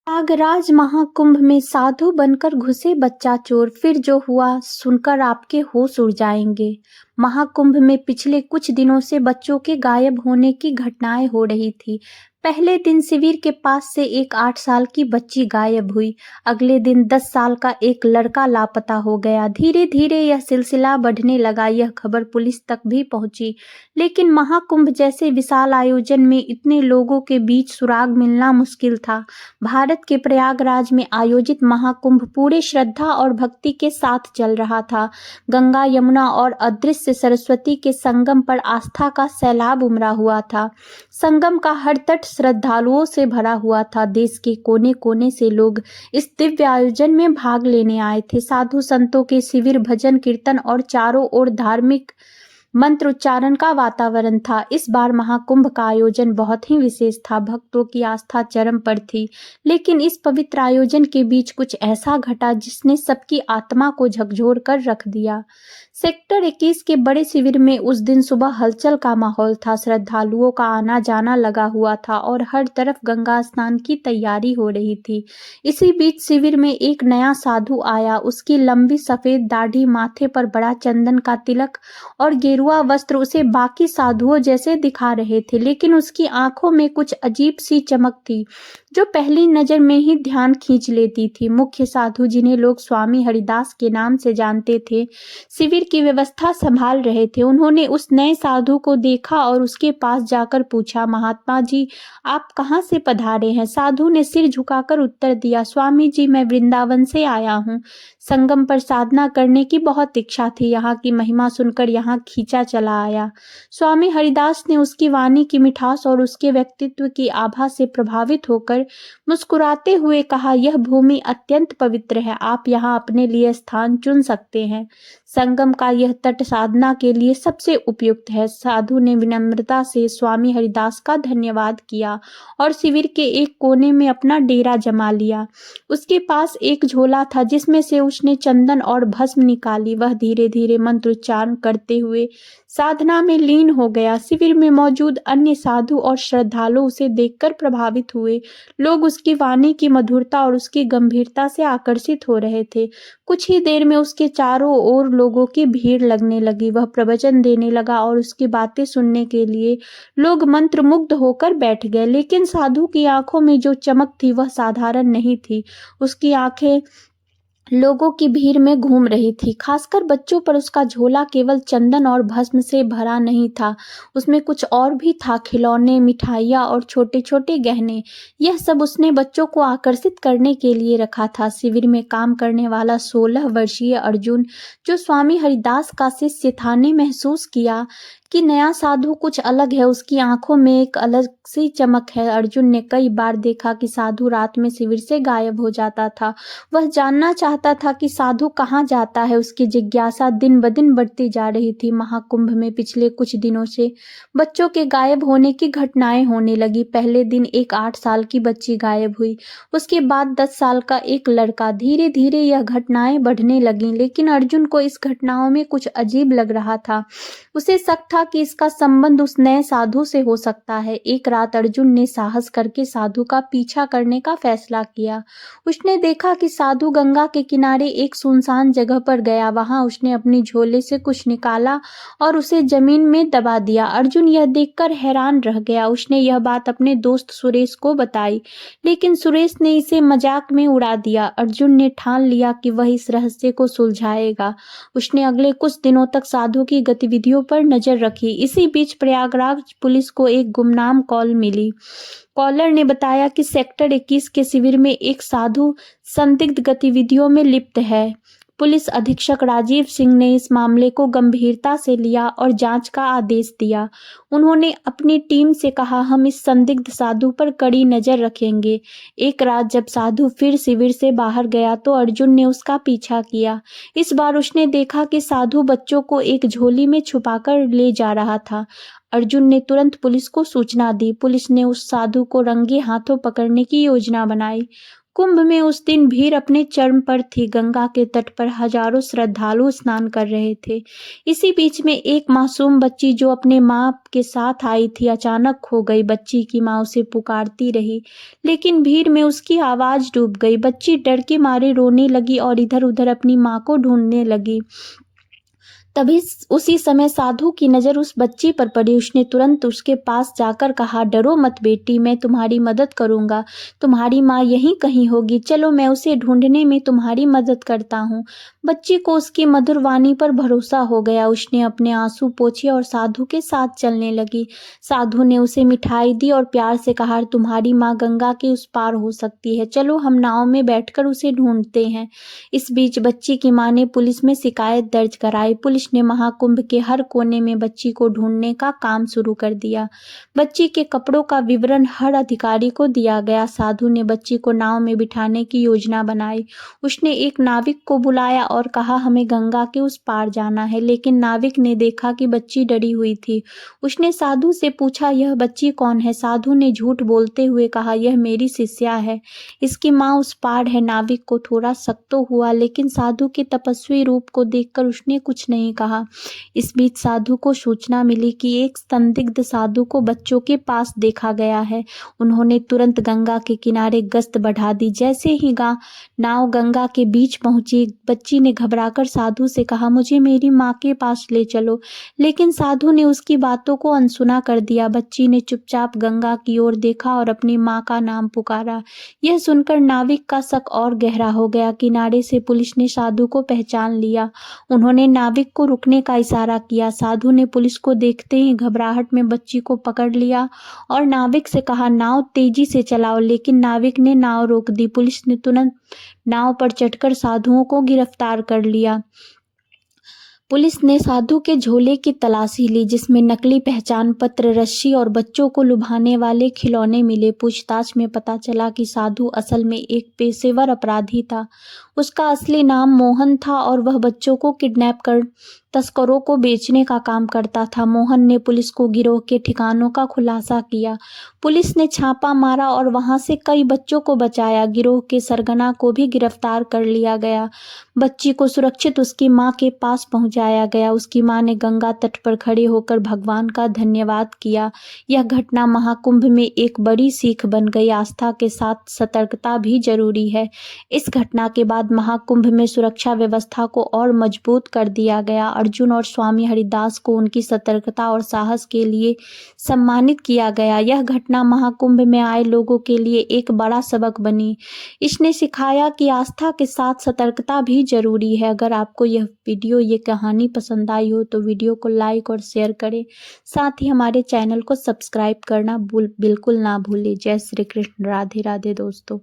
प्रयागराज महाकुंभ में साधु बनकर घुसे बच्चा चोर, फिर जो हुआ सुनकर आपके होश उड़ जाएंगे। महाकुंभ में पिछले कुछ दिनों से बच्चों के गायब होने की घटनाएं हो रही थी। पहले दिन शिविर के पास से एक 8 साल की बच्ची गायब हुई। अगले दिन 10 साल का एक लड़का लापता हो गया। धीरे धीरे यह सिलसिला बढ़ने लगा। यह खबर पुलिस तक भी पहुंची, लेकिन महाकुंभ जैसे विशाल आयोजन में इतने लोगों के बीच सुराग मिलना मुश्किल था। भारत के प्रयागराज में आयोजित महाकुंभ पूरे श्रद्धा और भक्ति के साथ चल रहा था। गंगा, यमुना और अदृश्य सरस्वती के संगम पर आस्था का सैलाब उमड़ा हुआ था। संगम का हर तट श्रद्धालुओं से भरा हुआ था। देश के कोने कोने से लोग इस दिव्य आयोजन में भाग लेने आए थे। साधु संतों के शिविर, भजन कीर्तन और चारों ओर धार्मिक मंत्र उच्चारण का वातावरण था। इस बार महाकुंभ का आयोजन बहुत ही विशेष था। भक्तों की आस्था चरम पर थी, लेकिन इस पवित्र आयोजन के बीच कुछ ऐसा घटा जिसने सबकी आत्मा को झकझोर कर रख दिया। सेक्टर 21 के बड़े शिविर में उस दिन सुबह हलचल का माहौल था। श्रद्धालुओं का आना जाना लगा हुआ था और हर तरफ गंगा स्नान की तैयारी हो रही थी। इसी बीच शिविर में एक नया साधु आया। उसकी लंबी सफेद दाढ़ी, माथे पर बड़ा चंदन का तिलक और गेरुआ वस्त्र उसे बाकी साधुओं जैसे दिखा रहे थे, लेकिन उसकी आंखों में कुछ अजीब सी चमक थी जो पहली नजर में ही ध्यान खींच लेती थी। मुख्य साधु, जिन्हें लोग स्वामी हरिदास के नाम से जानते थे, शिविर की व्यवस्था संभाल रहे थे। उन्होंने उस नए साधु को देखा और उसके पास जाकर पूछा, महात्मा जी, आप कहाँ से पधारे हैं? साधु ने सिर झुकाकर उत्तर दिया, स्वामी जी, मैं वृंदावन से आया हूँ। संगम पर साधना करने की बहुत इच्छा थी। यहाँ की महिमा सुनकर यहाँ खींचा चला आया। स्वामी हरिदास ने उसकी वाणी की मिठास और उसके व्यक्तित्व की आभा से प्रभावित होकर मुस्कुराते हुए कहा, यह भूमि अत्यंत पवित्र है, आप यहाँ अपने लिए स्थान चुन सकते हैं। संगम का यह तट साधना के लिए सबसे उपयुक्त है। साधु ने विनम्रता से स्वामी हरिदास का धन्यवाद किया और शिविर के एक कोने में अपना डेरा जमा लिया। उसके पास एक झोला था जिसमें से उसने चंदन और भस्म निकाली। वह धीरे धीरे मंत्रोच्चारण करते हुए साधना में लीन हो गया। शिविर में मौजूद अन्य साधु और श्रद्धालु उसे देखकर प्रभावित हुए। लोग उसकी वाणी की मधुरता और उसकी गंभीरता से आकर्षित हो रहे थे। कुछ ही देर में उसके चारों ओर लोगों की भीड़ लगने लगी। वह प्रवचन देने लगा और उसकी बातें सुनने के लिए लोग मंत्रमुग्ध होकर बैठ गए। लेकिन साधु की आंखों में जो चमक थी वह साधारण नहीं थी। उसकी आंखें लोगों की भीड़ में घूम रही थी, खासकर बच्चों पर। उसका झोला केवल चंदन और भस्म से भरा नहीं था, उसमें कुछ और भी था, खिलौने, मिठाइयाँ और छोटे छोटे गहने। यह सब उसने बच्चों को आकर्षित करने के लिए रखा था। शिविर में काम करने वाला 16 वर्षीय अर्जुन, जो स्वामी हरिदास का शिष्य था, ने महसूस किया कि नया साधु कुछ अलग है। उसकी आंखों में एक अलग सी चमक है। अर्जुन ने कई बार देखा कि साधु रात में शिविर से गायब हो जाता था। वह जानना चाहता था कि साधु कहाँ जाता है। उसकी जिज्ञासा दिन ब दिन बढ़ती जा रही थी। महाकुंभ में पिछले कुछ दिनों से बच्चों के गायब होने की घटनाएं होने लगी। पहले दिन एक 8 साल की बच्ची गायब हुई, उसके बाद 10 साल का एक लड़का। धीरे धीरे यह घटनाएं बढ़ने लगीं, लेकिन अर्जुन को इस घटनाओं में कुछ अजीब लग रहा था। उसे शक था कि इसका संबंध उस नए साधु से हो सकता है। एक रात अर्जुन ने साहस करके साधु का पीछा करने का फैसला किया। उसने देखा कि साधु गंगा के किनारे एक सुनसान जगह पर गया। वहां उसने अपनी झोले से कुछ निकाला और उसे जमीन में दबा दिया। अर्जुन यह देखकर हैरान रह गया। उसने यह बात अपने दोस्त सुरेश को बताई, लेकिन सुरेश ने इसे मजाक में उड़ा दिया। अर्जुन ने ठान लिया कि वह इस रहस्य को सुलझाएगा। उसने अगले कुछ दिनों तक साधु की गतिविधियों पर नजर रखी। इसी बीच प्रयागराज पुलिस को एक गुमनाम कॉल मिली। कॉलर ने बताया कि सेक्टर 21 के शिविर में एक साधु संदिग्ध गतिविधियों में लिप्त है। पुलिस अधीक्षक राजीव सिंह ने इस मामले को गंभीरता से लिया और जांच का आदेश दिया। उन्होंने अपनी टीम से कहा, हम इस संदिग्ध साधु पर कड़ी नजर रखेंगे। एक रात जब साधु फिर शिविर से बाहर गया तो अर्जुन ने उसका पीछा किया। इस बार उसने देखा कि साधु बच्चों को एक झोली में छुपाकर ले जा रहा था। अर्जुन ने तुरंत पुलिस को सूचना दी। पुलिस ने उस साधु को रंगे हाथों पकड़ने की योजना बनाई। कुंभ में उस दिन भीड़ अपने चरम पर थी। गंगा के तट पर हजारों श्रद्धालु स्नान कर रहे थे। इसी बीच में एक मासूम बच्ची जो अपने माँ के साथ आई थी अचानक खो गई। बच्ची की माँ उसे पुकारती रही, लेकिन भीड़ में उसकी आवाज डूब गई। बच्ची डर के मारे रोने लगी और इधर उधर अपनी माँ को ढूंढने लगी। तभी उसी समय साधु की नजर उस बच्ची पर पड़ी। उसने तुरंत उसके पास जाकर कहा, डरो मत बेटी, मैं तुम्हारी मदद करूंगा। तुम्हारी माँ यहीं कहीं होगी, चलो मैं उसे ढूंढने में तुम्हारी मदद करता हूँ। बच्ची को उसकी मधुर वाणी पर भरोसा हो गया। उसने अपने आंसू पोंछे और साधु के साथ चलने लगी। साधु ने उसे मिठाई दी और प्यार से कहा, तुम्हारी माँ गंगा के उस पार हो सकती है, चलो हम नाव में बैठकर उसे ढूंढते हैं। इस बीच बच्ची की माँ ने पुलिस में शिकायत दर्ज कराई। पुलिस ने महाकुंभ के हर कोने में बच्ची को ढूंढने का काम शुरू कर दिया। बच्ची के कपड़ों का विवरण हर अधिकारी को दिया गया। साधु ने बच्ची को नाव में बिठाने की योजना बनाई। उसने एक नाविक को बुलाया और कहा, हमें गंगा के उस पार जाना है। लेकिन नाविक ने देखा कि बच्ची डरी हुई थी। उसने साधु से पूछा, यह बच्ची कौन है? साधु ने झूठ बोलते हुए कहा, यह मेरी शिष्या है, इसकी माँ उस पार है। नाविक को थोड़ा शक तो हुआ, लेकिन साधु के तपस्वी रूप को देखकर उसने कुछ नहीं कहा। इस बीच साधु को सूचना मिली कि एक संदिग्ध साधु को बच्चों के पास देखा गया है। उन्होंने तुरंत गंगा के किनारे गश्त बढ़ा दी। जैसे ही नाव गंगा के बीच पहुंची, बच्ची ने घबराकर साधु से कहा, मुझे मेरी माँ के पास ले चलो। लेकिन साधु ने उसकी बातों को अनसुना कर दिया। बच्ची ने चुपचाप गंगा की ओर देखा और अपनी माँ का नाम पुकारा। यह सुनकर नाविक का शक और गहरा हो गया। किनारे से पुलिस ने साधु को पहचान लिया। उन्होंने नाविक को रुकने का इशारा किया। साधु ने पुलिस को देखते ही घबराहट में बच्ची को पकड़ लिया और नाविक से कहा, नाव तेजी से चलाओ। लेकिन नाविक ने नाव रोक दी। पुलिस ने तुरंत नाव पर चढ़कर साधुओं को गिरफ्तार कर लिया। पुलिस ने साधु के झोले की तलाशी ली, जिसमें नकली पहचान पत्र, रस्सी और बच्चों को लुभाने वाले खिलौने मिले। पूछताछ में पता चला कि साधु असल में एक पेशेवर अपराधी था। उसका असली नाम मोहन था और वह बच्चों को किडनैप कर तस्करों को बेचने का काम करता था। मोहन ने पुलिस को गिरोह के ठिकानों का खुलासा किया। पुलिस ने छापा मारा और वहां से कई बच्चों को बचाया। गिरोह के सरगना को भी गिरफ्तार कर लिया गया। बच्ची को सुरक्षित उसकी माँ के पास पहुंचाया गया। उसकी माँ ने गंगा तट पर खड़े होकर भगवान का धन्यवाद किया। यह घटना महाकुंभ में एक बड़ी सीख बन गई। आस्था के साथ सतर्कता भी जरूरी है। इस घटना के बाद महाकुंभ में सुरक्षा व्यवस्था को और मजबूत कर दिया गया। अर्जुन और स्वामी हरिदास को उनकी सतर्कता और साहस के लिए सम्मानित किया गया। यह घटना महाकुंभ में आए लोगों के लिए एक बड़ा सबक बनी। इसने सिखाया कि आस्था के साथ सतर्कता भी जरूरी है। अगर आपको यह वीडियो, ये कहानी पसंद आई हो तो वीडियो को लाइक और शेयर करें। साथ ही हमारे चैनल को सब्सक्राइब करना बिल्कुल ना भूलें। जय श्री कृष्ण। राधे राधे दोस्तों।